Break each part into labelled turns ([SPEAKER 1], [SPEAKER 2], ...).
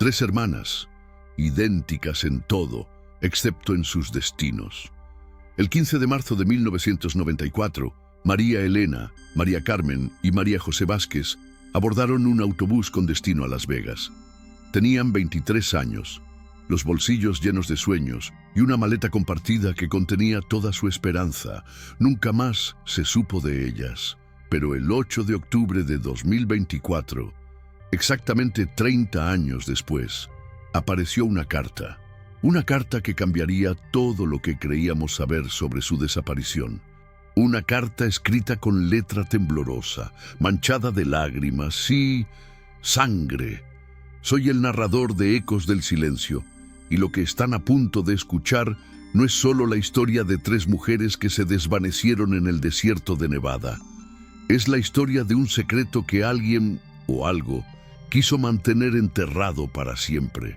[SPEAKER 1] 3 hermanas, idénticas en todo, excepto en sus destinos. El 15 de marzo de 1994, María Elena, María Carmen y María José Vázquez abordaron un autobús con destino a Las Vegas. Tenían 23 años, los bolsillos llenos de sueños y una maleta compartida que contenía toda su esperanza. Nunca más se supo de ellas. Pero el 8 de octubre de 2024, exactamente 30 años después, apareció una carta. Una carta que cambiaría todo lo que creíamos saber sobre su desaparición. Una carta escrita con letra temblorosa, manchada de lágrimas, sí, sangre. Soy el narrador de Ecos del Silencio, y lo que están a punto de escuchar no es solo la historia de 3 mujeres que se desvanecieron en el desierto de Nevada. Es la historia de un secreto que alguien o algo quiso mantener enterrado para siempre.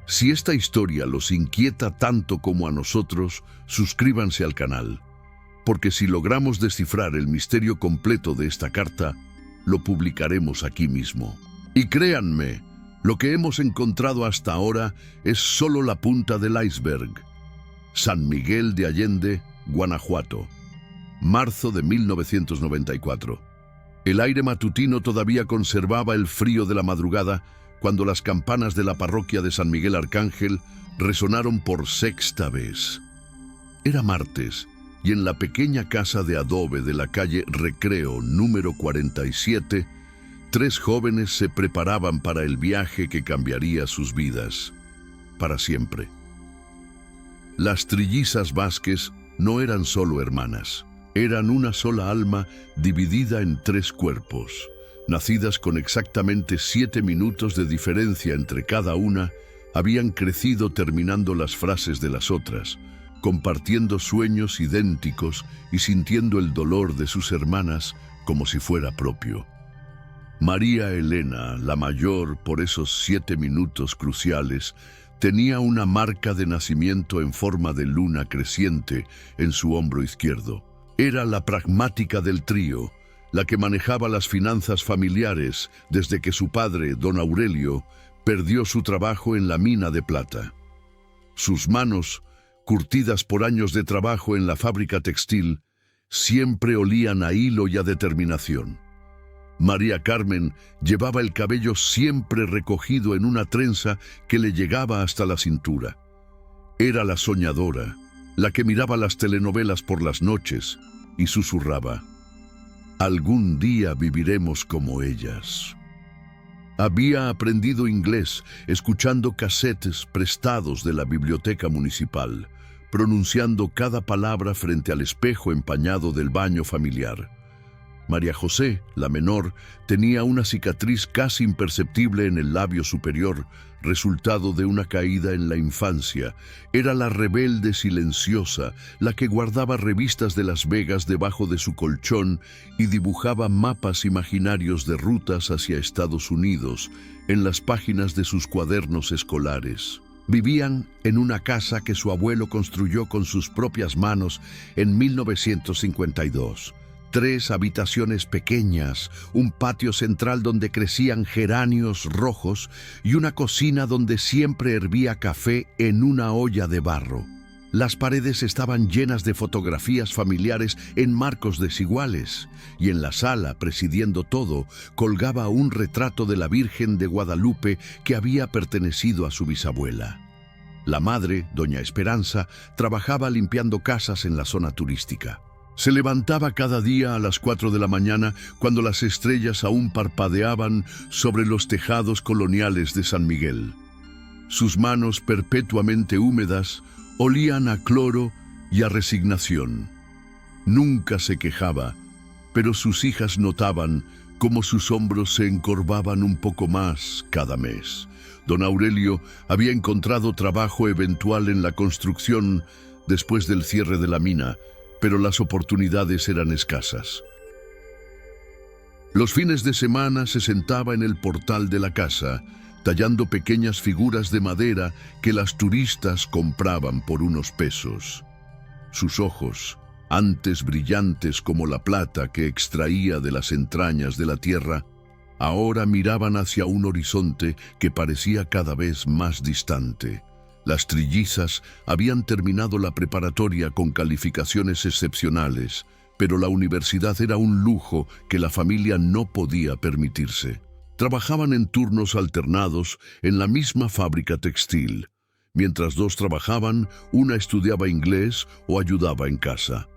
[SPEAKER 1] Si esta historia los inquieta tanto como a nosotros, suscríbanse al canal, porque si logramos descifrar el misterio completo de esta carta, lo publicaremos aquí mismo. Y créanme, lo que hemos encontrado hasta ahora es solo la punta del iceberg. San Miguel de Allende, Guanajuato, marzo de 1994. El aire matutino todavía conservaba el frío de la madrugada cuando las campanas de la parroquia de San Miguel Arcángel resonaron por 6ª vez. Era martes, y en la pequeña casa de adobe de la calle Recreo número 47, 3 jóvenes se preparaban para el viaje que cambiaría sus vidas, para siempre. Las trillizas Vázquez no eran solo hermanas, eran una sola alma dividida en 3 cuerpos. Nacidas con exactamente 7 minutos de diferencia entre cada una, habían crecido terminando las frases de las otras, compartiendo sueños idénticos y sintiendo el dolor de sus hermanas como si fuera propio. María Elena, la mayor por esos 7 minutos cruciales, tenía una marca de nacimiento en forma de luna creciente en su hombro izquierdo. Era la pragmática del trío, la que manejaba las finanzas familiares desde que su padre, don Aurelio, perdió su trabajo en la mina de plata. Sus manos, curtidas por años de trabajo en la fábrica textil, siempre olían a hilo y a determinación. María Carmen llevaba el cabello siempre recogido en una trenza que le llegaba hasta la cintura. Era la soñadora, la que miraba las telenovelas por las noches y susurraba: «Algún día viviremos como ellas». Había aprendido inglés escuchando casetes prestados de la biblioteca municipal, pronunciando cada palabra frente al espejo empañado del baño familiar. María José, la menor, tenía una cicatriz casi imperceptible en el labio superior, resultado de una caída en la infancia. Era la rebelde silenciosa, la que guardaba revistas de Las Vegas debajo de su colchón y dibujaba mapas imaginarios de rutas hacia Estados Unidos en las páginas de sus cuadernos escolares. Vivían en una casa que su abuelo construyó con sus propias manos en 1952. 3 habitaciones pequeñas, un patio central donde crecían geranios rojos y una cocina donde siempre hervía café en una olla de barro. Las paredes estaban llenas de fotografías familiares en marcos desiguales, y en la sala, presidiendo todo, colgaba un retrato de la Virgen de Guadalupe que había pertenecido a su bisabuela. La madre, doña Esperanza, trabajaba limpiando casas en la zona turística. Se levantaba cada día a las 4 de la mañana cuando las estrellas aún parpadeaban sobre los tejados coloniales de San Miguel. Sus manos perpetuamente húmedas olían a cloro y a resignación. Nunca se quejaba, pero sus hijas notaban cómo sus hombros se encorvaban un poco más cada mes. Don Aurelio había encontrado trabajo eventual en la construcción después del cierre de la mina, pero las oportunidades eran escasas. Los fines de semana se sentaba en el portal de la casa, tallando pequeñas figuras de madera que las turistas compraban por unos pesos. Sus ojos, antes brillantes como la plata que extraía de las entrañas de la tierra, Ahora miraban hacia un horizonte que parecía cada vez más distante. Las trillizas habían terminado la preparatoria con calificaciones excepcionales, pero la universidad era un lujo que la familia no podía permitirse. Trabajaban en turnos alternados en la misma fábrica textil. Mientras dos trabajaban, una estudiaba inglés o ayudaba en casa.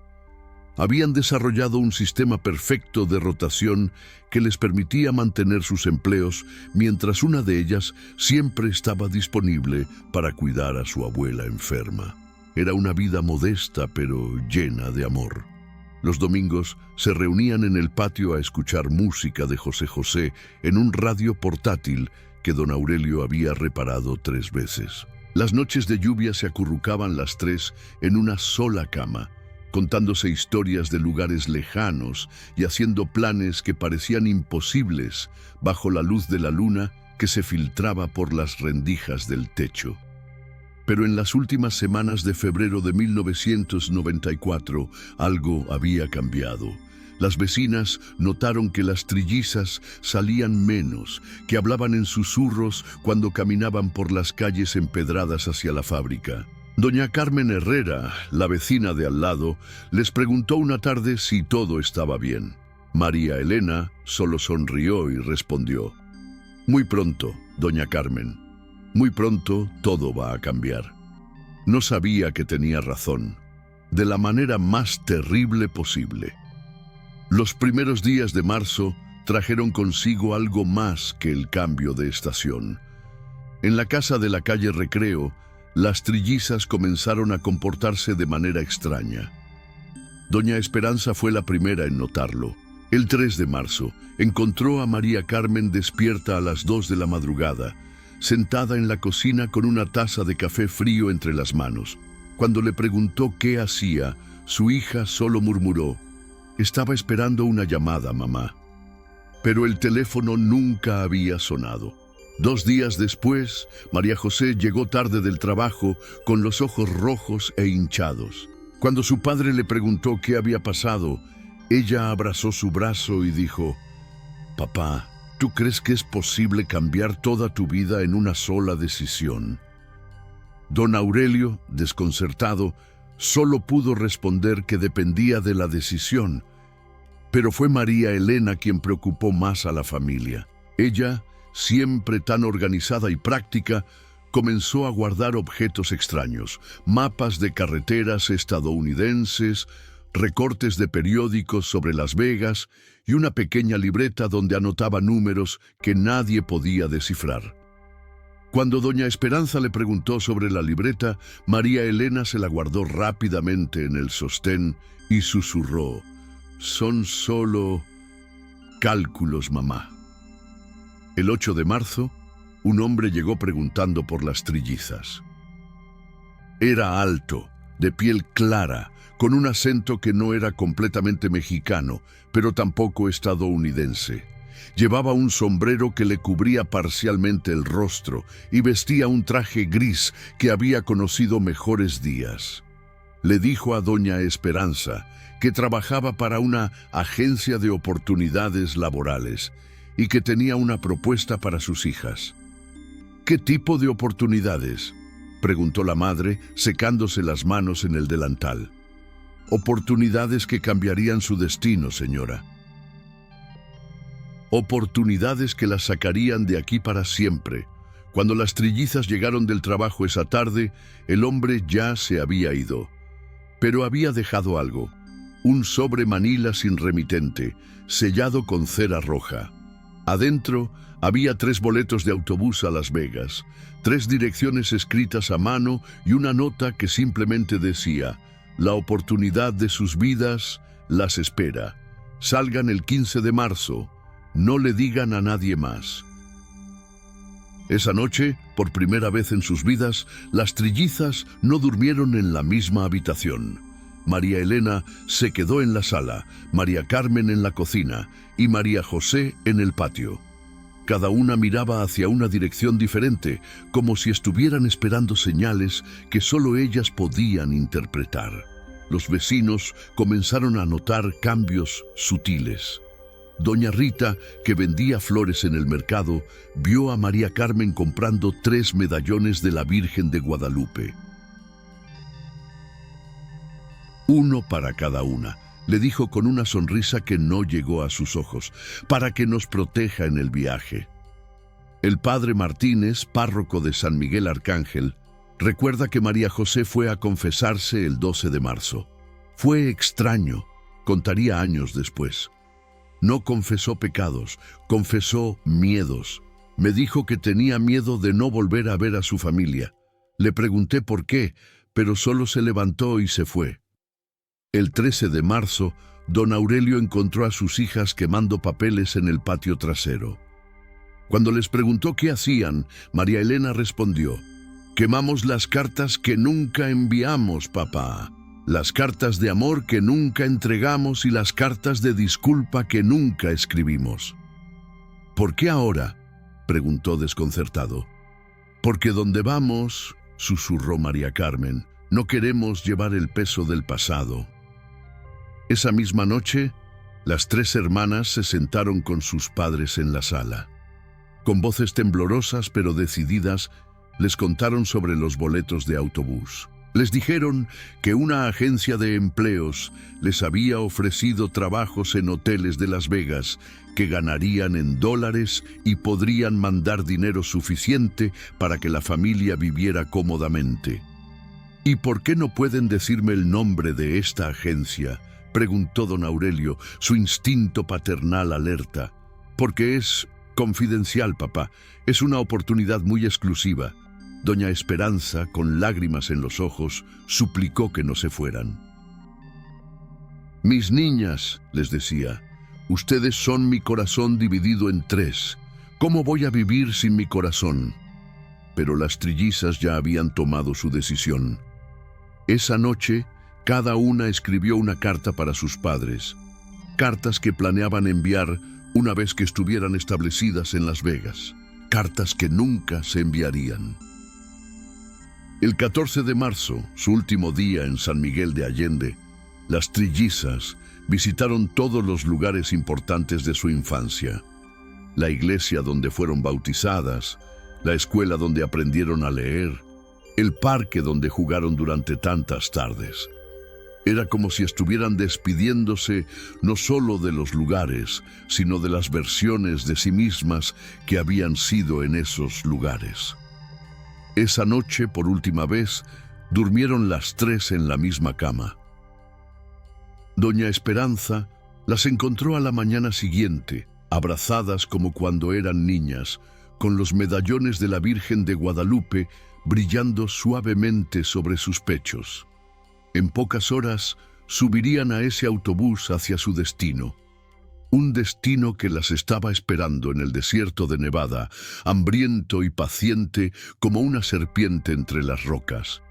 [SPEAKER 1] Habían desarrollado un sistema perfecto de rotación que les permitía mantener sus empleos mientras una de ellas siempre estaba disponible para cuidar a su abuela enferma. Era una vida modesta pero llena de amor. Los domingos se reunían en el patio a escuchar música de José José en un radio portátil que don Aurelio había reparado 3 veces. Las noches de lluvia se acurrucaban las tres en una sola cama, contándose historias de lugares lejanos y haciendo planes que parecían imposibles bajo la luz de la luna que se filtraba por las rendijas del techo. Pero en las últimas semanas de febrero de 1994 algo había cambiado. Las vecinas notaron que las trillizas salían menos, que hablaban en susurros cuando caminaban por las calles empedradas hacia la fábrica. Doña Carmen Herrera, la vecina de al lado, les preguntó una tarde si todo estaba bien. María Elena solo sonrió y respondió: «Muy pronto, doña Carmen. Muy pronto todo va a cambiar». No sabía que tenía razón, de la manera más terrible posible. Los primeros días de marzo trajeron consigo algo más que el cambio de estación. En la casa de la calle Recreo, las trillizas comenzaron a comportarse de manera extraña. Doña Esperanza fue la primera en notarlo. El 3 de marzo encontró a María Carmen despierta a las 2 de la madrugada, sentada en la cocina con una taza de café frío entre las manos. Cuando le preguntó qué hacía, su hija solo murmuró: «Estaba esperando una llamada, mamá». Pero el teléfono nunca había sonado. 2 días después, María José llegó tarde del trabajo con los ojos rojos e hinchados. Cuando su padre le preguntó qué había pasado, ella abrazó su brazo y dijo: «Papá, ¿tú crees que es posible cambiar toda tu vida en una sola decisión?». Don Aurelio, desconcertado, solo pudo responder que dependía de la decisión, pero fue María Elena quien preocupó más a la familia. Ella, siempre tan organizada y práctica, comenzó a guardar objetos extraños: mapas de carreteras estadounidenses, recortes de periódicos sobre Las Vegas y una pequeña libreta donde anotaba números que nadie podía descifrar. Cuando doña Esperanza le preguntó sobre la libreta, María Elena se la guardó rápidamente en el sostén y susurró: «Son solo cálculos, mamá». El 8 de marzo, un hombre llegó preguntando por las trillizas. Era alto, de piel clara, con un acento que no era completamente mexicano, pero tampoco estadounidense. Llevaba un sombrero que le cubría parcialmente el rostro y vestía un traje gris que había conocido mejores días. Le dijo a doña Esperanza que trabajaba para una agencia de oportunidades laborales y que tenía una propuesta para sus hijas. «¿Qué tipo de oportunidades?», preguntó la madre, secándose las manos en el delantal. «Oportunidades que cambiarían su destino, señora. Oportunidades que las sacarían de aquí para siempre». Cuando las trillizas llegaron del trabajo esa tarde, el hombre ya se había ido. Pero había dejado algo: un sobre manila sin remitente, sellado con cera roja. Adentro había 3 boletos de autobús a Las Vegas, 3 direcciones escritas a mano y una nota que simplemente decía: «La oportunidad de sus vidas las espera. Salgan el 15 de marzo. No le digan a nadie más». Esa noche, por primera vez en sus vidas, las trillizas no durmieron en la misma habitación. María Elena se quedó en la sala, María Carmen en la cocina y María José en el patio. Cada una miraba hacia una dirección diferente, como si estuvieran esperando señales que solo ellas podían interpretar. Los vecinos comenzaron a notar cambios sutiles. Doña Rita, que vendía flores en el mercado, vio a María Carmen comprando 3 medallones de la Virgen de Guadalupe. Uno para cada una, le dijo con una sonrisa que no llegó a sus ojos, para que nos proteja en el viaje. El padre Martínez, párroco de San Miguel Arcángel, recuerda que María José fue a confesarse el 12 de marzo. Fue extraño, contaría años después. No confesó pecados, confesó miedos. Me dijo que tenía miedo de no volver a ver a su familia. Le pregunté por qué, pero solo se levantó y se fue. El 13 de marzo, don Aurelio encontró a sus hijas quemando papeles en el patio trasero. Cuando les preguntó qué hacían, María Elena respondió: «Quemamos las cartas que nunca enviamos, papá. Las cartas de amor que nunca entregamos y las cartas de disculpa que nunca escribimos». «¿Por qué ahora?», preguntó desconcertado. «Porque donde vamos», susurró María Carmen, «no queremos llevar el peso del pasado». Esa misma noche, las 3 hermanas se sentaron con sus padres en la sala. Con voces temblorosas pero decididas, les contaron sobre los boletos de autobús. Les dijeron que una agencia de empleos les había ofrecido trabajos en hoteles de Las Vegas, que ganarían en dólares y podrían mandar dinero suficiente para que la familia viviera cómodamente. «¿Y por qué no pueden decirme el nombre de esta agencia?», preguntó don Aurelio, su instinto paternal alerta. «Porque es confidencial, papá. Es una oportunidad muy exclusiva». Doña Esperanza, con lágrimas en los ojos, suplicó que no se fueran. «Mis niñas», les decía, «ustedes son mi corazón dividido en 3. ¿Cómo voy a vivir sin mi corazón?». Pero las trillizas ya habían tomado su decisión. Esa noche, cada una escribió una carta para sus padres, cartas que planeaban enviar una vez que estuvieran establecidas en Las Vegas, cartas que nunca se enviarían. El 14 de marzo, su último día en San Miguel de Allende, las trillizas visitaron todos los lugares importantes de su infancia: la iglesia donde fueron bautizadas, la escuela donde aprendieron a leer, el parque donde jugaron durante tantas tardes. Era como si estuvieran despidiéndose no solo de los lugares, sino de las versiones de sí mismas que habían sido en esos lugares. Esa noche, por última vez, durmieron las 3 en la misma cama. Doña Esperanza las encontró a la mañana siguiente, abrazadas como cuando eran niñas, con los medallones de la Virgen de Guadalupe brillando suavemente sobre sus pechos. En pocas horas subirían a ese autobús hacia su destino. Un destino que las estaba esperando en el desierto de Nevada, hambriento y paciente como una serpiente entre las rocas.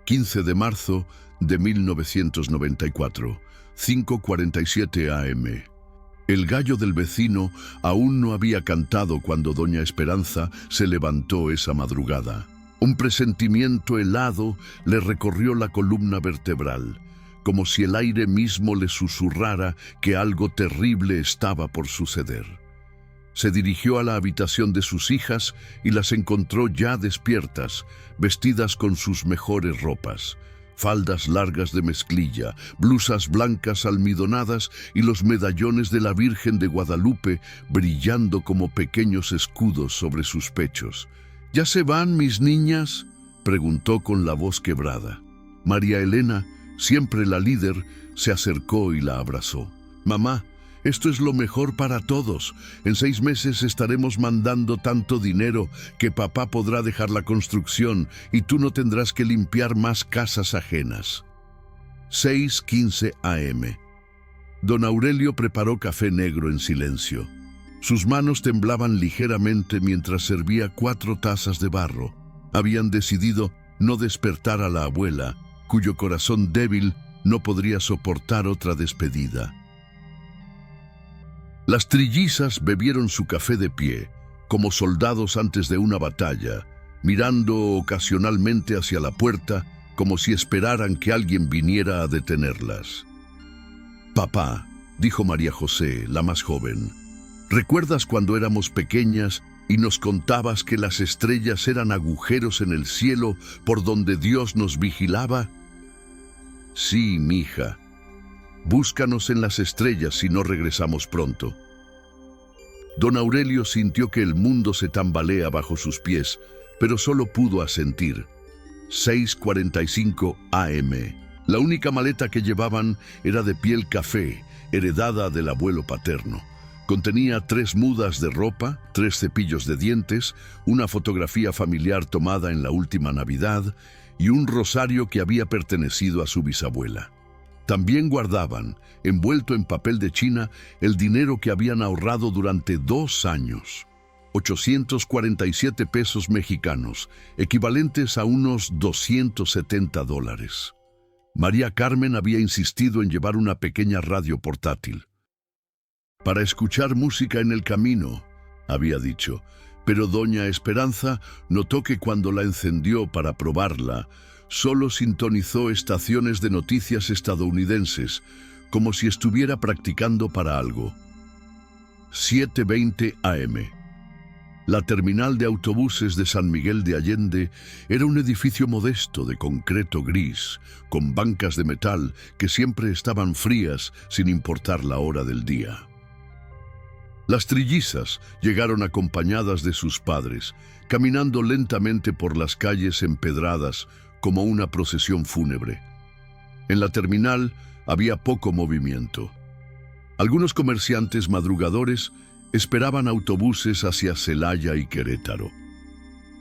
[SPEAKER 1] 15 de marzo de 1994, 5:47 AM. El gallo del vecino aún no había cantado cuando doña Esperanza se levantó esa madrugada. Un presentimiento helado le recorrió la columna vertebral, como si el aire mismo le susurrara que algo terrible estaba por suceder. Se dirigió a la habitación de sus hijas y las encontró ya despiertas, vestidas con sus mejores ropas: faldas largas de mezclilla, blusas blancas almidonadas y los medallones de la Virgen de Guadalupe brillando como pequeños escudos sobre sus pechos. «¿Ya se van, mis niñas?», preguntó con la voz quebrada. María Elena, siempre la líder, se acercó y la abrazó. «Mamá, esto es lo mejor para todos. En 6 meses estaremos mandando tanto dinero que papá podrá dejar la construcción y tú no tendrás que limpiar más casas ajenas». 6:15 AM. Don Aurelio preparó café negro en silencio. Sus manos temblaban ligeramente mientras servía 4 tazas de barro. Habían decidido no despertar a la abuela, cuyo corazón débil no podría soportar otra despedida. Las trillizas bebieron su café de pie, como soldados antes de una batalla, mirando ocasionalmente hacia la puerta como si esperaran que alguien viniera a detenerlas. «Papá», dijo María José, la más joven. ¿Recuerdas cuando éramos pequeñas y nos contabas que las estrellas eran agujeros en el cielo por donde Dios nos vigilaba? Sí, mija. Búscanos en las estrellas si no regresamos pronto. Don Aurelio sintió que el mundo se tambalea bajo sus pies, pero solo pudo asentir. 6:45 AM. La única maleta que llevaban era de piel café, heredada del abuelo paterno. Contenía 3 mudas de ropa, 3 cepillos de dientes, una fotografía familiar tomada en la última Navidad y un rosario que había pertenecido a su bisabuela. También guardaban, envuelto en papel de China, el dinero que habían ahorrado durante 2 años. 847 pesos mexicanos, equivalentes a unos $270. María Carmen había insistido en llevar una pequeña radio portátil. Para escuchar música en el camino, había dicho, pero doña Esperanza notó que cuando la encendió para probarla, solo sintonizó estaciones de noticias estadounidenses, como si estuviera practicando para algo. 7:20 AM. La terminal de autobuses de San Miguel de Allende era un edificio modesto de concreto gris, con bancas de metal que siempre estaban frías sin importar la hora del día. Las trillizas llegaron acompañadas de sus padres, caminando lentamente por las calles empedradas como una procesión fúnebre. En la terminal había poco movimiento. Algunos comerciantes madrugadores esperaban autobuses hacia Celaya y Querétaro.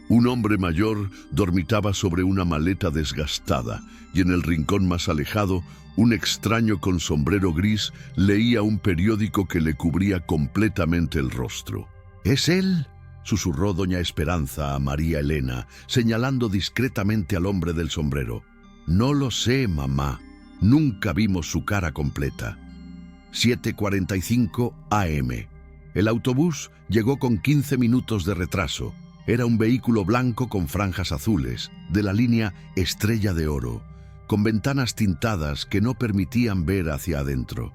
[SPEAKER 1] Un hombre mayor dormitaba sobre una maleta desgastada y en el rincón más alejado, un extraño con sombrero gris leía un periódico que le cubría completamente el rostro. «¿Es él?», susurró doña Esperanza a María Elena, señalando discretamente al hombre del sombrero. «No lo sé, mamá. Nunca vimos su cara completa». 7:45 AM. El autobús llegó con 15 minutos de retraso. Era un vehículo blanco con franjas azules, de la línea Estrella de Oro, con ventanas tintadas que no permitían ver hacia adentro.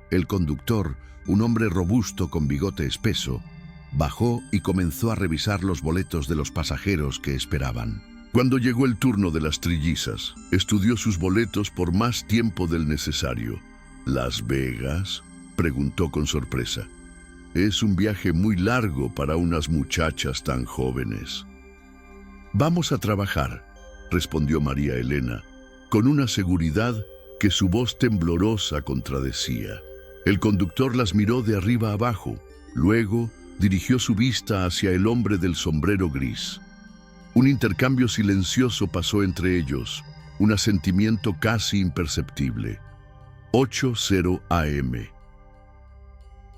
[SPEAKER 1] El conductor, un hombre robusto con bigote espeso, bajó y comenzó a revisar los boletos de los pasajeros que esperaban. Cuando llegó el turno de las trillizas, estudió sus boletos por más tiempo del necesario. «¿Las Vegas?», preguntó con sorpresa. «Es un viaje muy largo para unas muchachas tan jóvenes». «Vamos a trabajar», respondió María Elena, con una seguridad que su voz temblorosa contradecía. El conductor las miró de arriba abajo, luego dirigió su vista hacia el hombre del sombrero gris. Un intercambio silencioso pasó entre ellos, un asentimiento casi imperceptible. 8:0 AM.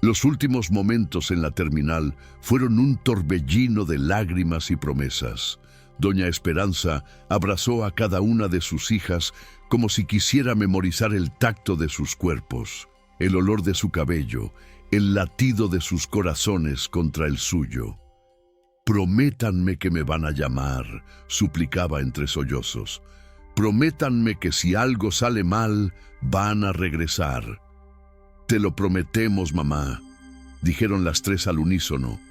[SPEAKER 1] Los últimos momentos en la terminal fueron un torbellino de lágrimas y promesas. Doña Esperanza abrazó a cada una de sus hijas como si quisiera memorizar el tacto de sus cuerpos, el olor de su cabello, el latido de sus corazones contra el suyo. «Prométanme que me van a llamar», suplicaba entre sollozos. «Prométanme que si algo sale mal, van a regresar». «Te lo prometemos, mamá», dijeron las 3 al unísono,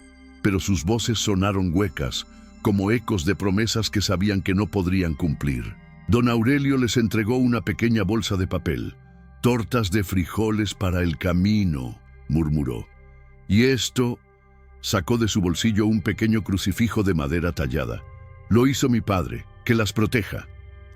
[SPEAKER 1] pero sus voces sonaron huecas, como ecos de promesas que sabían que no podrían cumplir. Don Aurelio les entregó una pequeña bolsa de papel. «Tortas de frijoles para el camino», murmuró. «Y esto», sacó de su bolsillo un pequeño crucifijo de madera tallada. «Lo hizo mi padre, que las proteja».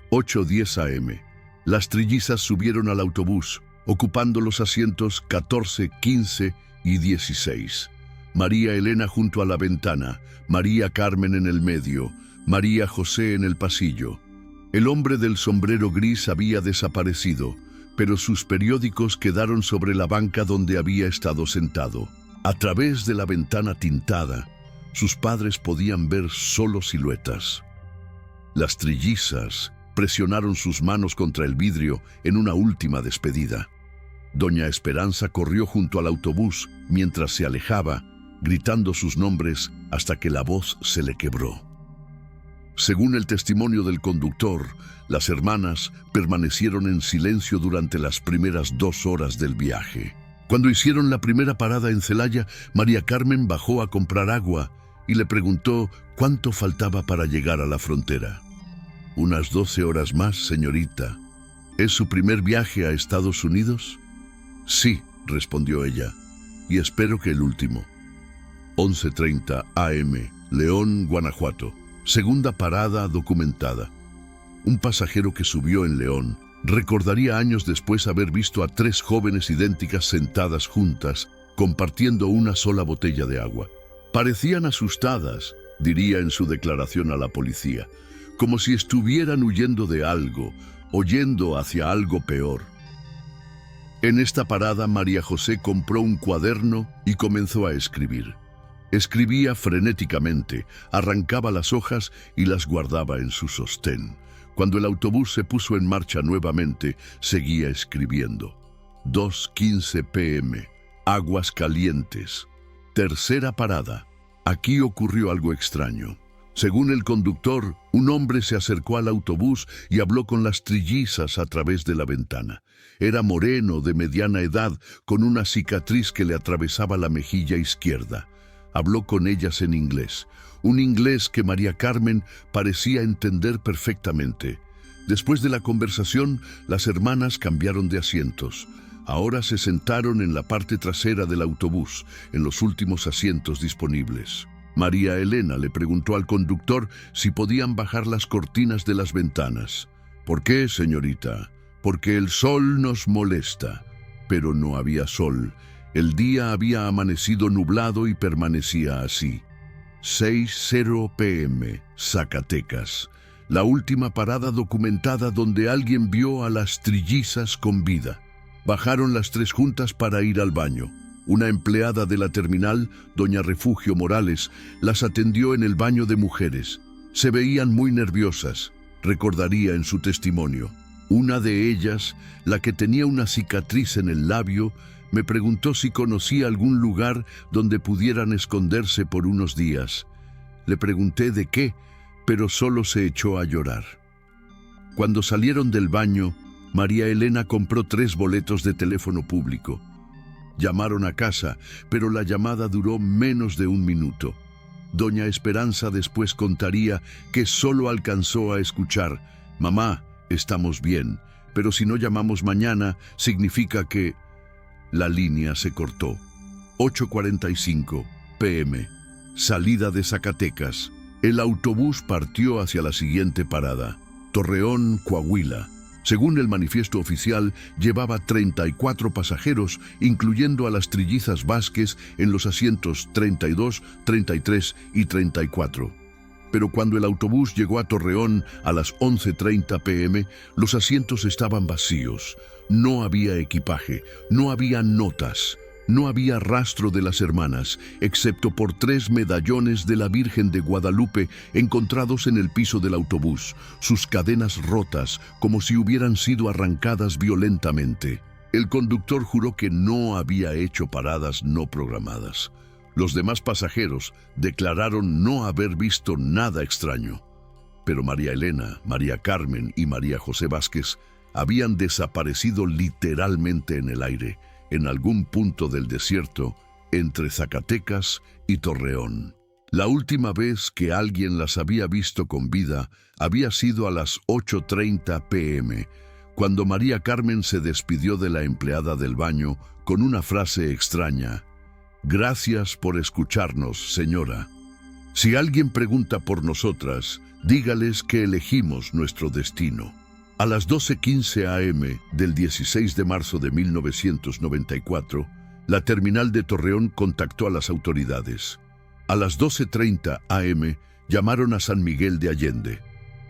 [SPEAKER 1] 8:10 AM. Las trillizas subieron al autobús, ocupando los asientos 14, 15 y 16. María Elena junto a la ventana, María Carmen en el medio, María José en el pasillo. El hombre del sombrero gris había desaparecido, pero sus periódicos quedaron sobre la banca donde había estado sentado. A través de la ventana tintada, sus padres podían ver solo siluetas. Las trillizas presionaron sus manos contra el vidrio en una última despedida. Doña Esperanza corrió junto al autobús mientras se alejaba, gritando sus nombres hasta que la voz se le quebró. Según el testimonio del conductor, las hermanas permanecieron en silencio durante las primeras 2 horas del viaje. Cuando hicieron la primera parada en Celaya, María Carmen bajó a comprar agua y le preguntó cuánto faltaba para llegar a la frontera. «Unas 12 horas más, señorita. ¿Es su primer viaje a Estados Unidos?» «Sí», respondió ella, «y espero que el último». 11:30 AM, León, Guanajuato. Segunda parada documentada. Un pasajero que subió en León recordaría años después haber visto a 3 jóvenes idénticas sentadas juntas, compartiendo una sola botella de agua. Parecían asustadas, diría en su declaración a la policía, como si estuvieran huyendo de algo, o yendo hacia algo peor. En esta parada, María José compró un cuaderno y comenzó a escribir. Escribía frenéticamente, arrancaba las hojas y las guardaba en su sostén. Cuando el autobús se puso en marcha nuevamente, seguía escribiendo. 2:15 PM, Aguas Calientes. Tercera parada. Aquí ocurrió algo extraño. Según el conductor, un hombre se acercó al autobús y habló con las trillizas a través de la ventana. Era moreno, de mediana edad, con una cicatriz que le atravesaba la mejilla izquierda. Habló con ellas en inglés, un inglés que María Carmen parecía entender perfectamente. Después de la conversación, las hermanas cambiaron de asientos. Ahora se sentaron en la parte trasera del autobús, en los últimos asientos disponibles. María Elena le preguntó al conductor si podían bajar las cortinas de las ventanas. «¿Por qué, señorita?» «Porque el sol nos molesta». Pero no había sol. El día había amanecido nublado y permanecía así. 6:0 PM, Zacatecas. La última parada documentada donde alguien vio a las trillizas con vida. Bajaron las 3 juntas para ir al baño. Una empleada de la terminal, doña Refugio Morales, las atendió en el baño de mujeres. Se veían muy nerviosas, recordaría en su testimonio. Una de ellas, la que tenía una cicatriz en el labio, me preguntó si conocía algún lugar donde pudieran esconderse por unos días. Le pregunté de qué, pero solo se echó a llorar. Cuando salieron del baño, María Elena compró 3 boletos de teléfono público. Llamaron a casa, pero la llamada duró menos de 1 minuto. Doña Esperanza después contaría que solo alcanzó a escuchar: «Mamá, estamos bien, pero si no llamamos mañana, significa que...». La línea se cortó. 8:45 PM. Salida de Zacatecas. El autobús partió hacia la siguiente parada, Torreón, Coahuila. Según el manifiesto oficial, llevaba 34 pasajeros, incluyendo a las trillizas Vázquez en los asientos 32, 33 y 34. Pero cuando el autobús llegó a Torreón a las 11:30 PM, los asientos estaban vacíos. No había equipaje, no había notas, no había rastro de las hermanas, excepto por 3 medallones de la Virgen de Guadalupe encontrados en el piso del autobús, sus cadenas rotas como si hubieran sido arrancadas violentamente. El conductor juró que no había hecho paradas no programadas. Los demás pasajeros declararon no haber visto nada extraño. Pero María Elena, María Carmen y María José Vázquez habían desaparecido literalmente en el aire, en algún punto del desierto, entre Zacatecas y Torreón. La última vez que alguien las había visto con vida había sido a las 8:30 PM, cuando María Carmen se despidió de la empleada del baño con una frase extraña: «Gracias por escucharnos, señora. Si alguien pregunta por nosotras, dígales que elegimos nuestro destino». A las 12:15 AM del 16 de marzo de 1994, la terminal de Torreón contactó a las autoridades. A las 12:30 AM llamaron a San Miguel de Allende.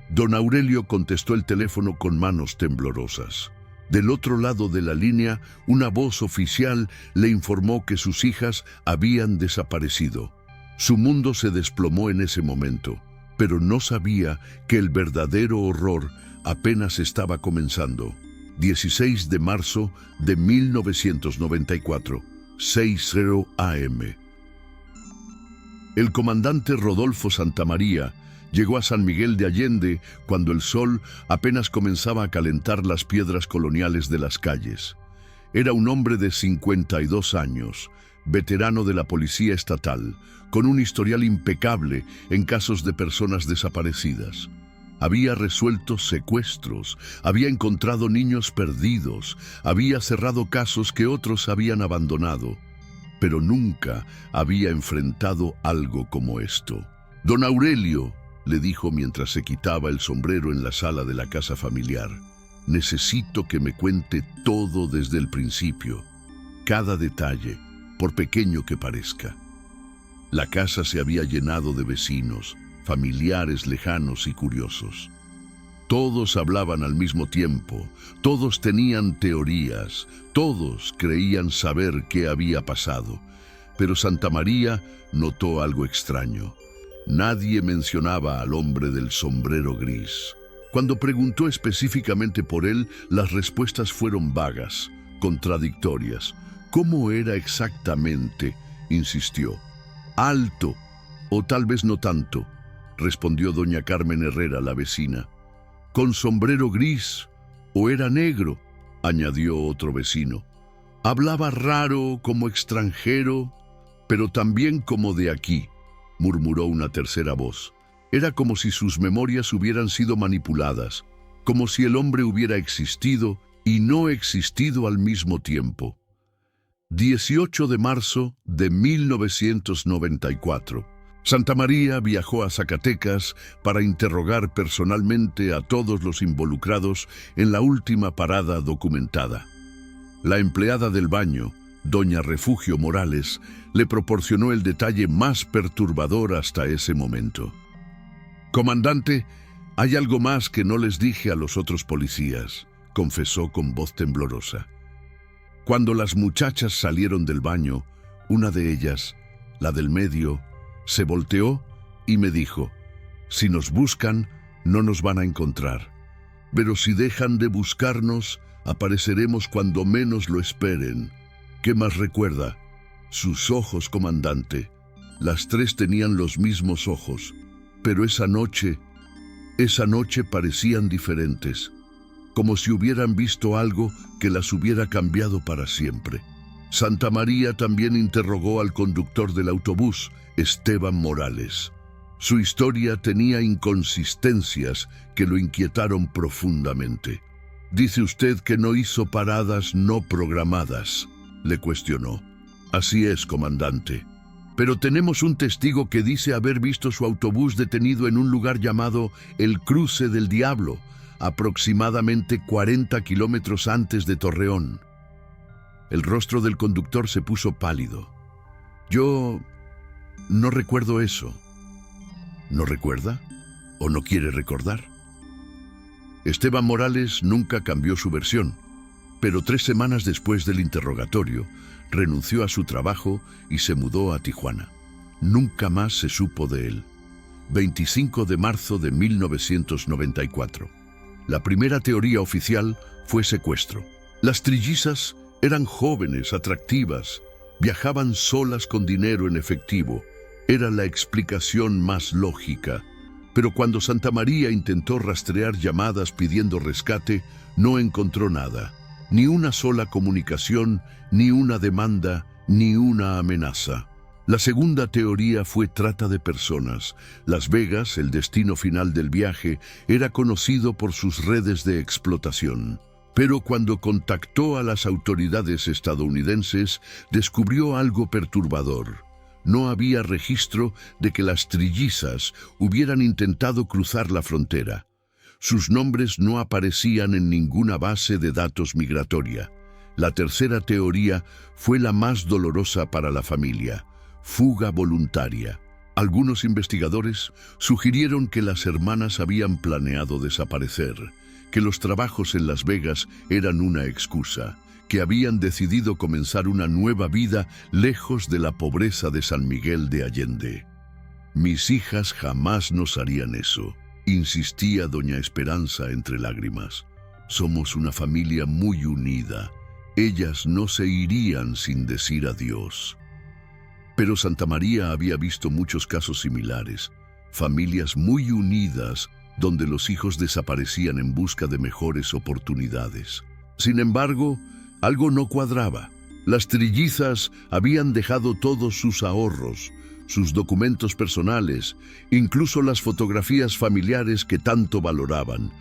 [SPEAKER 1] Don Aurelio contestó el teléfono con manos temblorosas. Del otro lado de la línea, una voz oficial le informó que sus hijas habían desaparecido. Su mundo se desplomó en ese momento, pero no sabía que el verdadero horror apenas estaba comenzando. 16 de marzo de 1994, 6:0 AM. El comandante Rodolfo Santamaría Llegó a San Miguel de Allende cuando el sol apenas comenzaba a calentar las piedras coloniales de las calles. Era un hombre de 52 años, veterano de la Policía Estatal, con un historial impecable en casos de personas desaparecidas. Había resuelto secuestros, había encontrado niños perdidos, había cerrado casos que otros habían abandonado, pero nunca había enfrentado algo como esto. «Don Aurelio», le dijo mientras se quitaba el sombrero en la sala de la casa familiar, «necesito que me cuente todo desde el principio, cada detalle, por pequeño que parezca». La casa se había llenado de vecinos, familiares lejanos y curiosos. Todos hablaban al mismo tiempo, todos tenían teorías, todos creían saber qué había pasado. Pero Santa María notó algo extraño. Nadie mencionaba al hombre del sombrero gris. Cuando preguntó específicamente por él, las respuestas fueron vagas, contradictorias. ¿Cómo era exactamente?, insistió. «Alto, o tal vez no tanto», respondió doña Carmen Herrera, la vecina. «¿Con sombrero gris o era negro?», añadió otro vecino. «Hablaba raro, como extranjero, pero también como de aquí», murmuró una tercera voz. Era como si sus memorias hubieran sido manipuladas, como si el hombre hubiera existido y no existido al mismo tiempo. 18 de marzo de 1994. Santa María viajó a Zacatecas para interrogar personalmente a todos los involucrados en la última parada documentada. La empleada del baño, doña Refugio Morales, le proporcionó el detalle más perturbador hasta ese momento. «Comandante, hay algo más que no les dije a los otros policías», confesó con voz temblorosa. Cuando las muchachas salieron del baño, una de ellas, la del medio, se volteó y me dijo: «Si nos buscan, no nos van a encontrar. Pero si dejan de buscarnos, apareceremos cuando menos lo esperen». ¿Qué más recuerda? Sus ojos, comandante. Las tres tenían los mismos ojos, pero esa noche parecían diferentes, como si hubieran visto algo que las hubiera cambiado para siempre. Santa María también interrogó al conductor del autobús, Esteban Morales. Su historia tenía inconsistencias que lo inquietaron profundamente. «Dice usted que no hizo paradas no programadas», le cuestionó. «Así es, comandante. Pero tenemos un testigo que dice haber visto su autobús detenido en un lugar llamado el Cruce del Diablo, aproximadamente 40 kilómetros antes de Torreón». El rostro del conductor se puso pálido. «Yo no recuerdo eso». ¿No recuerda? ¿O no quiere recordar? Esteban Morales nunca cambió su versión, pero 3 semanas después del interrogatorio, renunció a su trabajo y se mudó a Tijuana. Nunca más se supo de él. 25 de marzo de 1994. La primera teoría oficial fue secuestro. Las trillizas eran jóvenes, atractivas, viajaban solas con dinero en efectivo. Era la explicación más lógica. Pero cuando Santa María intentó rastrear llamadas pidiendo rescate, no encontró nada. Ni una sola comunicación, ni una demanda, ni una amenaza. La segunda teoría fue trata de personas. Las Vegas, el destino final del viaje, era conocido por sus redes de explotación. Pero cuando contactó a las autoridades estadounidenses, descubrió algo perturbador. No había registro de que las trillizas hubieran intentado cruzar la frontera. Sus nombres no aparecían en ninguna base de datos migratoria. La tercera teoría fue la más dolorosa para la familia: fuga voluntaria. Algunos investigadores sugirieron que las hermanas habían planeado desaparecer, que los trabajos en Las Vegas eran una excusa, que habían decidido comenzar una nueva vida lejos de la pobreza de San Miguel de Allende. «Mis hijas jamás nos harían eso», insistía doña Esperanza entre lágrimas. «Somos una familia muy unida. Ellas no se irían sin decir adiós». Pero Santa María había visto muchos casos similares. familias muy unidas donde los hijos desaparecían en busca de mejores oportunidades. Sin embargo, algo no cuadraba. Las trillizas habían dejado todos sus ahorros, sus documentos personales, incluso las fotografías familiares que tanto valoraban.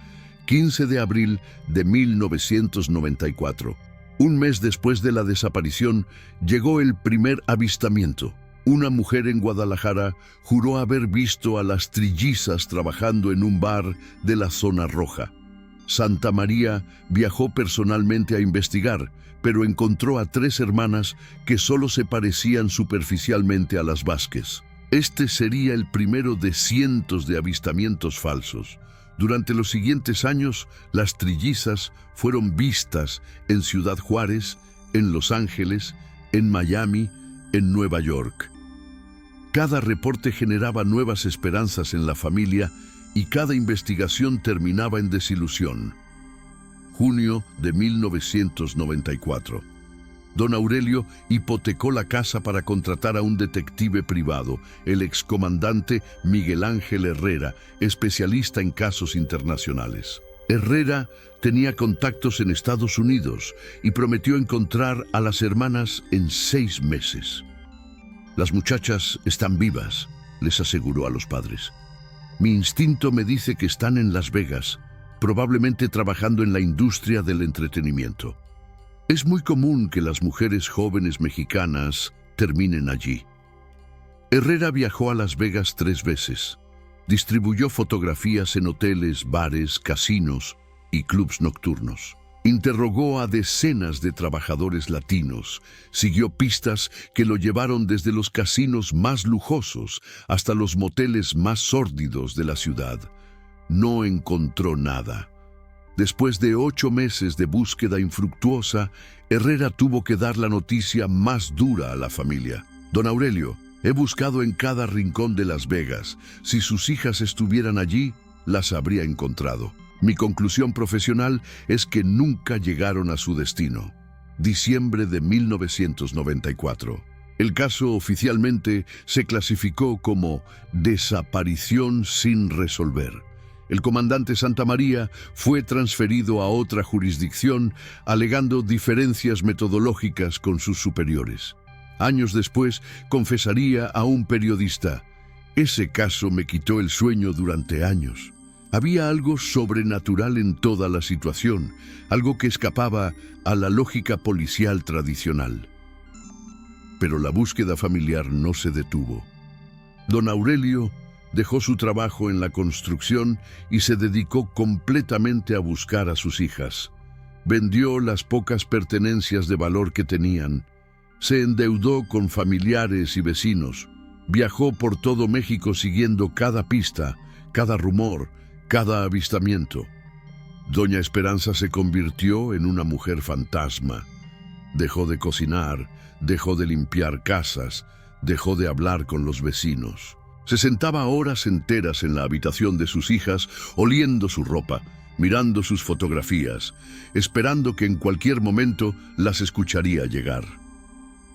[SPEAKER 1] 15 de abril de 1994. Un mes después de la desaparición, llegó el primer avistamiento. Una mujer en Guadalajara juró haber visto a las trillizas trabajando en un bar de la zona roja. Santa María viajó personalmente a investigar, pero encontró a 3 hermanas que solo se parecían superficialmente a las Vázquez. Este sería el primero de cientos de avistamientos falsos. Durante los siguientes años, las trillizas fueron vistas en Ciudad Juárez, en Los Ángeles, en Miami, en Nueva York. Cada reporte generaba nuevas esperanzas en la familia y cada investigación terminaba en desilusión. Junio de 1994. Don Aurelio hipotecó la casa para contratar a un detective privado, el excomandante Miguel Ángel Herrera, especialista en casos internacionales. Herrera tenía contactos en Estados Unidos y prometió encontrar a las hermanas en 6 meses. «Las muchachas están vivas», les aseguró a los padres. «Mi instinto me dice que están en Las Vegas, probablemente trabajando en la industria del entretenimiento. Es muy común que las mujeres jóvenes mexicanas terminen allí». Herrera viajó a Las Vegas 3 veces. Distribuyó fotografías en hoteles, bares, casinos y clubs nocturnos. Interrogó a decenas de trabajadores latinos, siguió pistas que lo llevaron desde los casinos más lujosos hasta los moteles más sórdidos de la ciudad. No encontró nada. Después de 8 meses de búsqueda infructuosa, Herrera tuvo que dar la noticia más dura a la familia. «Don Aurelio, he buscado en cada rincón de Las Vegas. Si sus hijas estuvieran allí, las habría encontrado. Mi conclusión profesional es que nunca llegaron a su destino». Diciembre de 1994. El caso oficialmente se clasificó como desaparición sin resolver. El comandante Santa María fue transferido a otra jurisdicción alegando diferencias metodológicas con sus superiores. Años después confesaría a un periodista: «Ese caso me quitó el sueño durante años». Había algo sobrenatural en toda la situación, algo que escapaba a la lógica policial tradicional. Pero la búsqueda familiar no se detuvo. Don Aurelio dejó su trabajo en la construcción y se dedicó completamente a buscar a sus hijas. Vendió las pocas pertenencias de valor que tenían, se endeudó con familiares y vecinos, viajó por todo México siguiendo cada pista, cada rumor, cada avistamiento. Doña Esperanza se convirtió en una mujer fantasma. Dejó de cocinar, dejó de limpiar casas, dejó de hablar con los vecinos. Se sentaba horas enteras en la habitación de sus hijas, oliendo su ropa, mirando sus fotografías, esperando que en cualquier momento las escucharía llegar.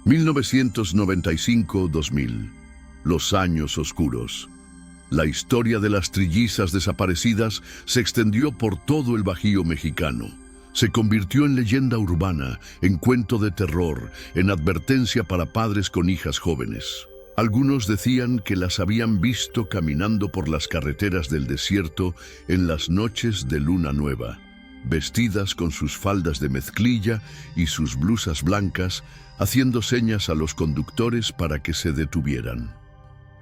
[SPEAKER 1] 1995-2000. Los años oscuros. La historia de las trillizas desaparecidas se extendió por todo el Bajío mexicano. Se convirtió en leyenda urbana, en cuento de terror, en advertencia para padres con hijas jóvenes. Algunos decían que las habían visto caminando por las carreteras del desierto en las noches de luna nueva, vestidas con sus faldas de mezclilla y sus blusas blancas, haciendo señas a los conductores para que se detuvieran.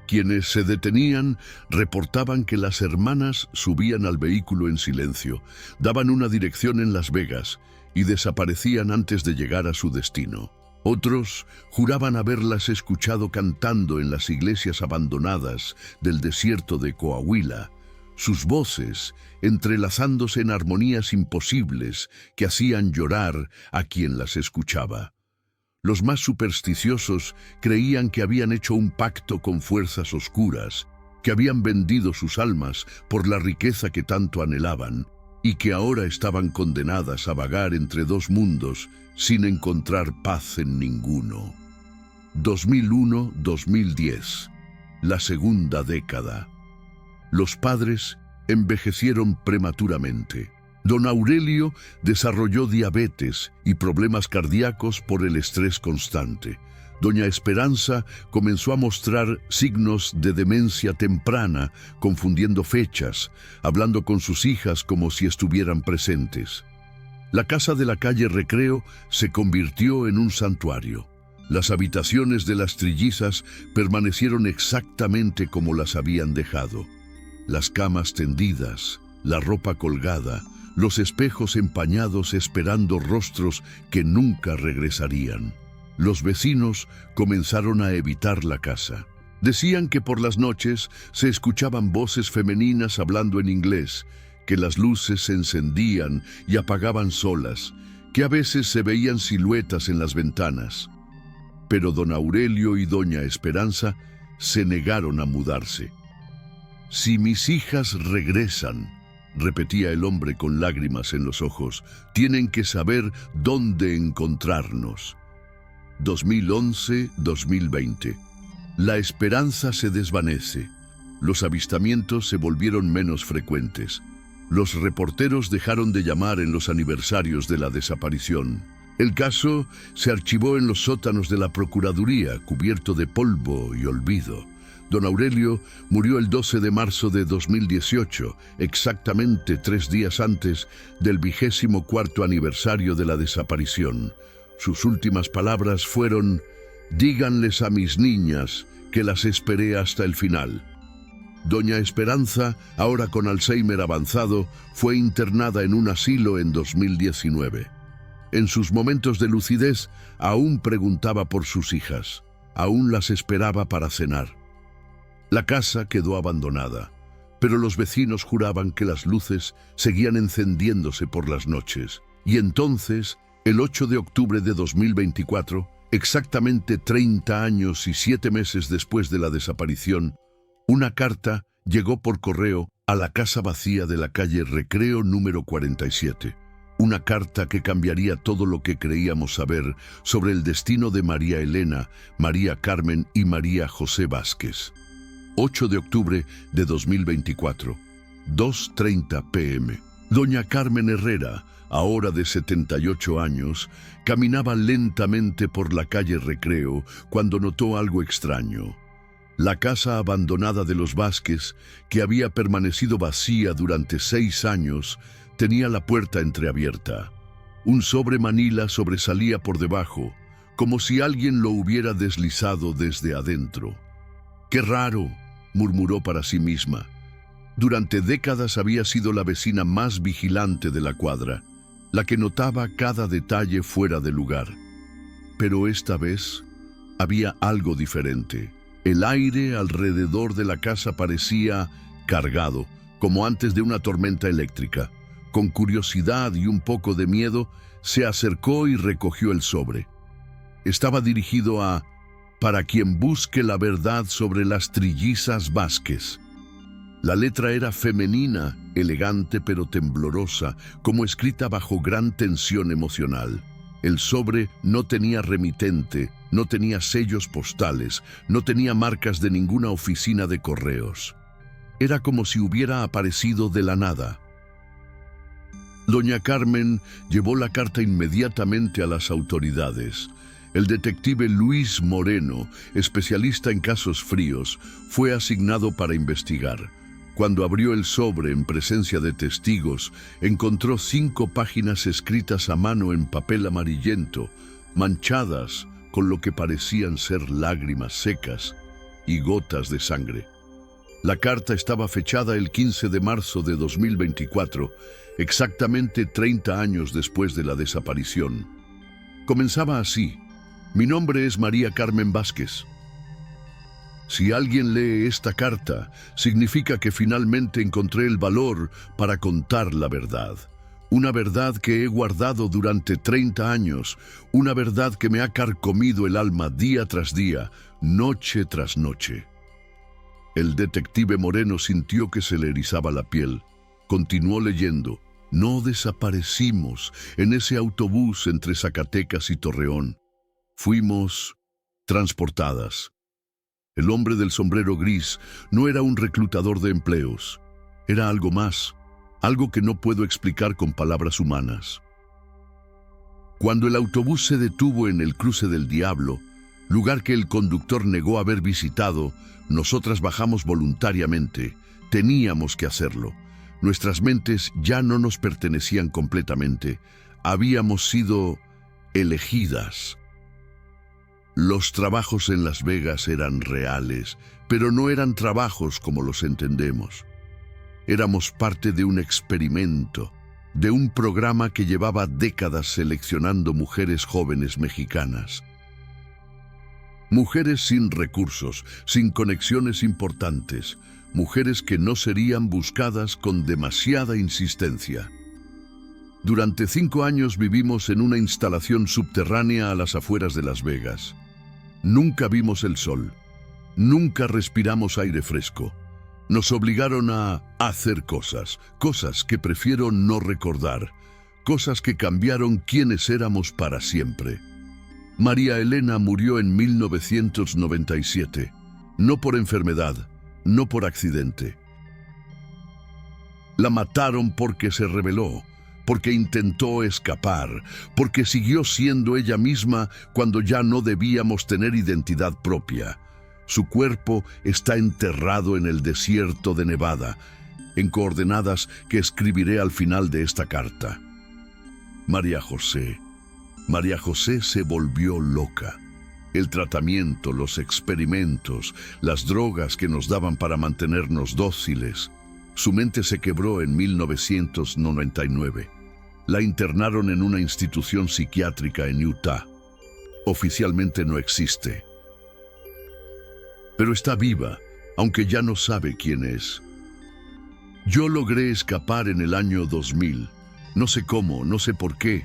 [SPEAKER 1] Quienes se detenían reportaban que las hermanas subían al vehículo en silencio, daban una dirección en Las Vegas y desaparecían antes de llegar a su destino. Otros juraban haberlas escuchado cantando en las iglesias abandonadas del desierto de Coahuila, sus voces entrelazándose en armonías imposibles que hacían llorar a quien las escuchaba. Los más supersticiosos creían que habían hecho un pacto con fuerzas oscuras, que habían vendido sus almas por la riqueza que tanto anhelaban y que ahora estaban condenadas a vagar entre 2 mundos sin encontrar paz en ninguno. 2001-2010, la segunda década. Los padres envejecieron prematuramente. Don Aurelio desarrolló diabetes y problemas cardíacos por el estrés constante. Doña Esperanza comenzó a mostrar signos de demencia temprana, confundiendo fechas, hablando con sus hijas como si estuvieran presentes. La casa de la calle Recreo se convirtió en un santuario. Las habitaciones de las trillizas permanecieron exactamente como las habían dejado. Las camas tendidas, la ropa colgada, los espejos empañados esperando rostros que nunca regresarían. Los vecinos comenzaron a evitar la casa. Decían que por las noches se escuchaban voces femeninas hablando en inglés, que las luces se encendían y apagaban solas, que a veces se veían siluetas en las ventanas. Pero don Aurelio y doña Esperanza se negaron a mudarse. «Si mis hijas regresan», repetía el hombre con lágrimas en los ojos, «tienen que saber dónde encontrarnos». 2011-2020. La esperanza se desvanece. Los avistamientos se volvieron menos frecuentes. Los reporteros dejaron de llamar en los aniversarios de la desaparición. El caso se archivó en los sótanos de la Procuraduría, cubierto de polvo y olvido. Don Aurelio murió el 12 de marzo de 2018, exactamente 3 días antes del 24º aniversario de la desaparición. Sus últimas palabras fueron: «Díganles a mis niñas que las esperé hasta el final». Doña Esperanza, ahora con Alzheimer avanzado, fue internada en un asilo en 2019. En sus momentos de lucidez, aún preguntaba por sus hijas, aún las esperaba para cenar. La casa quedó abandonada, pero los vecinos juraban que las luces seguían encendiéndose por las noches. Y entonces, el 8 de octubre de 2024, exactamente 30 años y 7 meses después de la desaparición, una carta llegó por correo a la casa vacía de la calle Recreo número 47. Una carta que cambiaría todo lo que creíamos saber sobre el destino de María Elena, María Carmen y María José Vázquez. 8 de octubre de 2024, 2:30 p.m. Doña Carmen Herrera, ahora de 78 años, caminaba lentamente por la calle Recreo cuando notó algo extraño. La casa abandonada de los Vázquez, que había permanecido vacía durante 6 años, tenía la puerta entreabierta. Un sobre manila sobresalía por debajo, como si alguien lo hubiera deslizado desde adentro. «Qué raro», murmuró para sí misma. Durante décadas había sido la vecina más vigilante de la cuadra, la que notaba cada detalle fuera de lugar. Pero esta vez había algo diferente. El aire alrededor de la casa parecía cargado, como antes de una tormenta eléctrica. Con curiosidad y un poco de miedo, se acercó y recogió el sobre. Estaba dirigido a «Para quien busque la verdad sobre las trillizas Vázquez». La letra era femenina, elegante pero temblorosa, como escrita bajo gran tensión emocional. El sobre no tenía remitente, no tenía sellos postales, no tenía marcas de ninguna oficina de correos. Era como si hubiera aparecido de la nada. Doña Carmen llevó la carta inmediatamente a las autoridades. El detective Luis Moreno, especialista en casos fríos, fue asignado para investigar. Cuando abrió el sobre en presencia de testigos, encontró 5 páginas escritas a mano en papel amarillento, manchadas con lo que parecían ser lágrimas secas y gotas de sangre. La carta estaba fechada el 15 de marzo de 2024, exactamente 30 años después de la desaparición. Comenzaba así: «Mi nombre es María Carmen Vázquez. Si alguien lee esta carta, significa que finalmente encontré el valor para contar la verdad. Una verdad que he guardado durante 30 años, una verdad que me ha carcomido el alma día tras día, noche tras noche». El detective Moreno sintió que se le erizaba la piel. Continuó leyendo. «No desaparecimos en ese autobús entre Zacatecas y Torreón. Fuimos transportadas». El hombre del sombrero gris no era un reclutador de empleos. Era algo más, algo que no puedo explicar con palabras humanas. Cuando el autobús se detuvo en el Cruce del Diablo, lugar que el conductor negó haber visitado, nosotras bajamos voluntariamente. Teníamos que hacerlo. Nuestras mentes ya no nos pertenecían completamente. Habíamos sido elegidas. Los trabajos en Las Vegas eran reales, pero no eran trabajos como los entendemos. Éramos parte de un experimento, de un programa que llevaba décadas seleccionando mujeres jóvenes mexicanas. Mujeres sin recursos, sin conexiones importantes, mujeres que no serían buscadas con demasiada insistencia. Durante 5 años vivimos en una instalación subterránea a las afueras de Las Vegas. Nunca vimos el sol, nunca respiramos aire fresco. Nos obligaron a hacer cosas que prefiero no recordar, cosas que cambiaron quiénes éramos para siempre. María Elena murió en 1997, no por enfermedad, no por accidente. La mataron porque se rebeló, porque intentó escapar, porque siguió siendo ella misma cuando ya no debíamos tener identidad propia. Su cuerpo está enterrado en el desierto de Nevada, en coordenadas que escribiré al final de esta carta. María José se volvió loca. El tratamiento, los experimentos, las drogas que nos daban para mantenernos dóciles. Su mente se quebró en 1999. La internaron en una institución psiquiátrica en Utah. Oficialmente no existe. Pero está viva, aunque ya no sabe quién es. Yo logré escapar en el año 2000. No sé cómo, no sé por qué.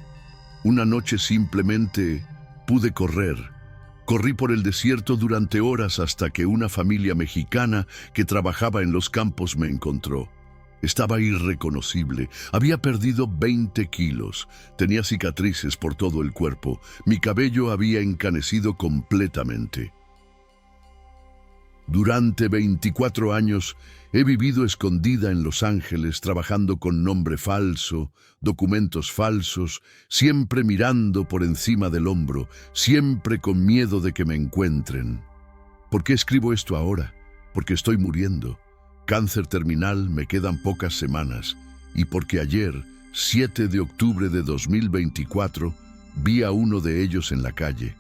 [SPEAKER 1] Una noche simplemente pude correr. Corrí por el desierto durante horas hasta que una familia mexicana que trabajaba en los campos me encontró. Estaba irreconocible. Había perdido 20 kilos. Tenía cicatrices por todo el cuerpo. Mi cabello había encanecido completamente. Durante 24 años he vivido escondida en Los Ángeles, trabajando con nombre falso, documentos falsos, siempre mirando por encima del hombro, siempre con miedo de que me encuentren. ¿Por qué escribo esto ahora? Porque estoy muriendo. Cáncer terminal, me quedan pocas semanas. Y porque ayer, 7 de octubre de 2024, vi a uno de ellos en la calle.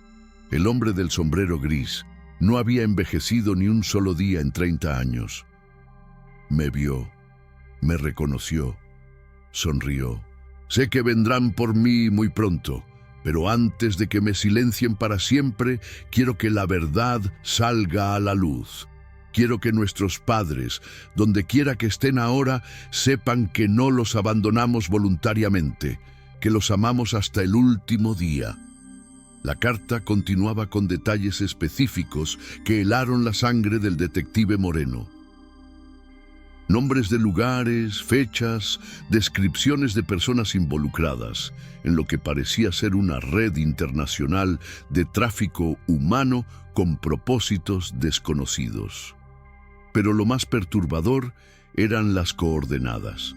[SPEAKER 1] El hombre del sombrero gris. No había envejecido ni un solo día en 30 años. Me vio, me reconoció, sonrió. Sé que vendrán por mí muy pronto, pero antes de que me silencien para siempre, quiero que la verdad salga a la luz. Quiero que nuestros padres, donde quiera que estén ahora, sepan que no los abandonamos voluntariamente, que los amamos hasta el último día. La carta continuaba con detalles específicos que helaron la sangre del detective Moreno. Nombres de lugares, fechas, descripciones de personas involucradas, en lo que parecía ser una red internacional de tráfico humano con propósitos desconocidos. Pero lo más perturbador eran las coordenadas.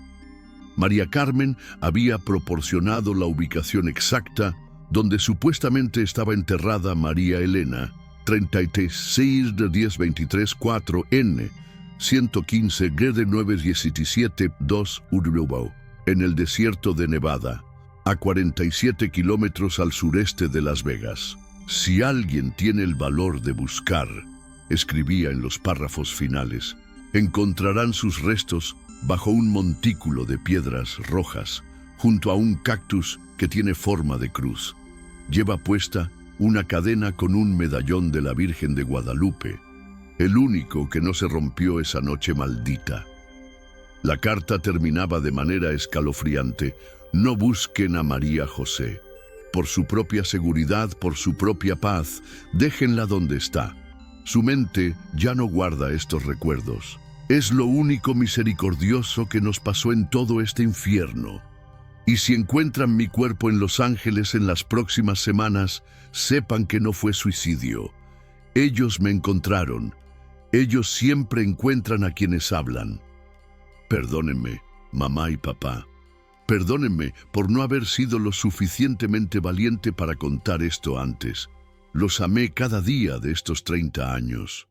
[SPEAKER 1] María Carmen había proporcionado la ubicación exacta donde supuestamente estaba enterrada María Elena, 36 de 1023 4N, 115 G de 917 2 Uruguay, en el desierto de Nevada, a 47 kilómetros al sureste de Las Vegas. Si alguien tiene el valor de buscar, escribía en los párrafos finales, encontrarán sus restos bajo un montículo de piedras rojas, junto a un cactus que tiene forma de cruz. Lleva puesta una cadena con un medallón de la Virgen de Guadalupe, el único que no se rompió esa noche maldita. La carta terminaba de manera escalofriante: no busquen a María José. Por su propia seguridad, por su propia paz, déjenla donde está. Su mente ya no guarda estos recuerdos. Es lo único misericordioso que nos pasó en todo este infierno. Y si encuentran mi cuerpo en Los Ángeles en las próximas semanas, sepan que no fue suicidio. Ellos me encontraron. Ellos siempre encuentran a quienes hablan. Perdónenme, mamá y papá. Perdónenme por no haber sido lo suficientemente valiente para contar esto antes. Los amé cada día de estos 30 años.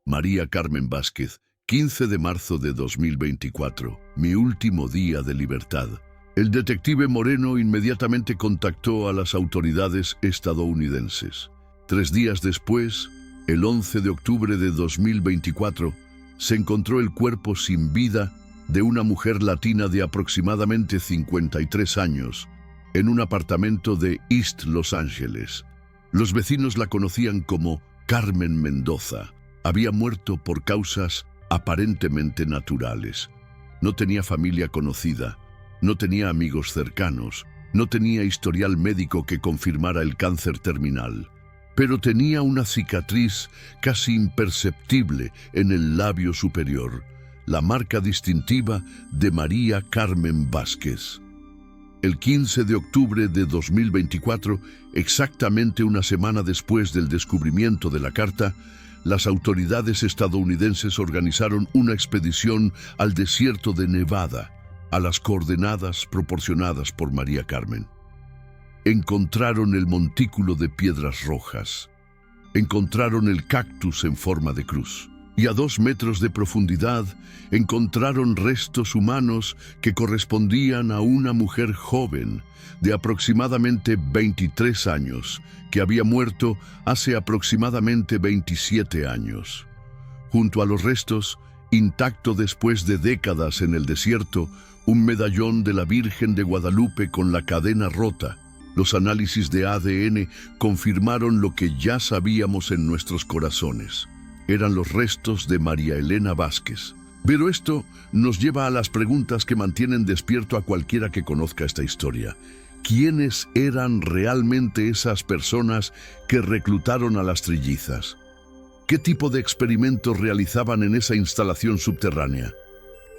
[SPEAKER 1] María Carmen Vázquez, 15 de marzo de 2024, mi último día de libertad. El detective Moreno inmediatamente contactó a las autoridades estadounidenses. 3 días después, el 11 de octubre de 2024, se encontró el cuerpo sin vida de una mujer latina de aproximadamente 53 años en un apartamento de East Los Ángeles. Los vecinos la conocían como Carmen Mendoza. Había muerto por causas aparentemente naturales. No tenía familia conocida, no tenía amigos cercanos, no tenía historial médico que confirmara el cáncer terminal, pero tenía una cicatriz casi imperceptible en el labio superior, la marca distintiva de María Carmen Vázquez. El 15 de octubre de 2024, exactamente una semana después del descubrimiento de la carta, las autoridades estadounidenses organizaron una expedición al desierto de Nevada, a las coordenadas proporcionadas por María Carmen. Encontraron el montículo de piedras rojas. Encontraron el cactus en forma de cruz. Y a 2 metros de profundidad encontraron restos humanos que correspondían a una mujer joven de aproximadamente 23 años, que había muerto hace aproximadamente 27 años. Junto a los restos, intacto después de décadas en el desierto, un medallón de la Virgen de Guadalupe con la cadena rota. Los análisis de ADN confirmaron lo que ya sabíamos en nuestros corazones. Eran los restos de María Elena Vázquez. Pero esto nos lleva a las preguntas que mantienen despierto a cualquiera que conozca esta historia. ¿Quiénes eran realmente esas personas que reclutaron a las trillizas? ¿Qué tipo de experimentos realizaban en esa instalación subterránea?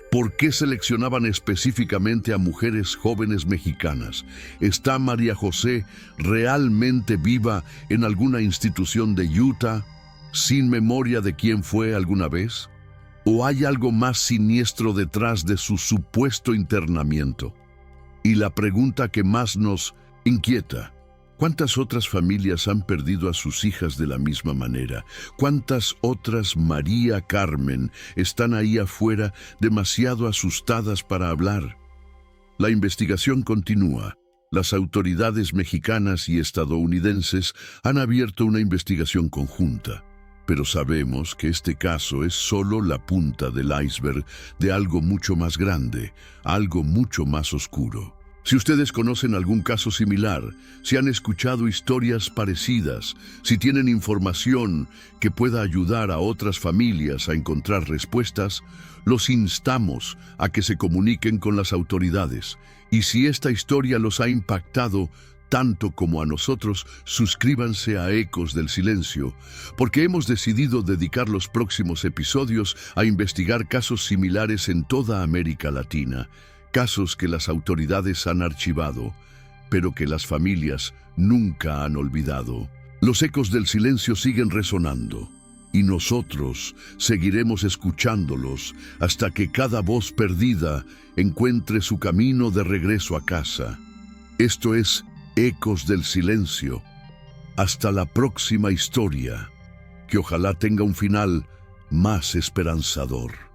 [SPEAKER 1] ¿Por qué seleccionaban específicamente a mujeres jóvenes mexicanas? ¿Está María José realmente viva en alguna institución de Utah, sin memoria de quién fue alguna vez? ¿O hay algo más siniestro detrás de su supuesto internamiento? Y la pregunta que más nos inquieta: ¿cuántas otras familias han perdido a sus hijas de la misma manera? ¿Cuántas otras María Carmen están ahí afuera demasiado asustadas para hablar? La investigación continúa. Las autoridades mexicanas y estadounidenses han abierto una investigación conjunta, pero sabemos que este caso es solo la punta del iceberg de algo mucho más grande, algo mucho más oscuro. Si ustedes conocen algún caso similar, si han escuchado historias parecidas, si tienen información que pueda ayudar a otras familias a encontrar respuestas, los instamos a que se comuniquen con las autoridades. Y si esta historia los ha impactado tanto como a nosotros, suscríbanse a Ecos del Silencio, porque hemos decidido dedicar los próximos episodios a investigar casos similares en toda América Latina. Casos que las autoridades han archivado, pero que las familias nunca han olvidado. Los ecos del silencio siguen resonando, y nosotros seguiremos escuchándolos hasta que cada voz perdida encuentre su camino de regreso a casa. Esto es Ecos del Silencio. Hasta la próxima historia, que ojalá tenga un final más esperanzador.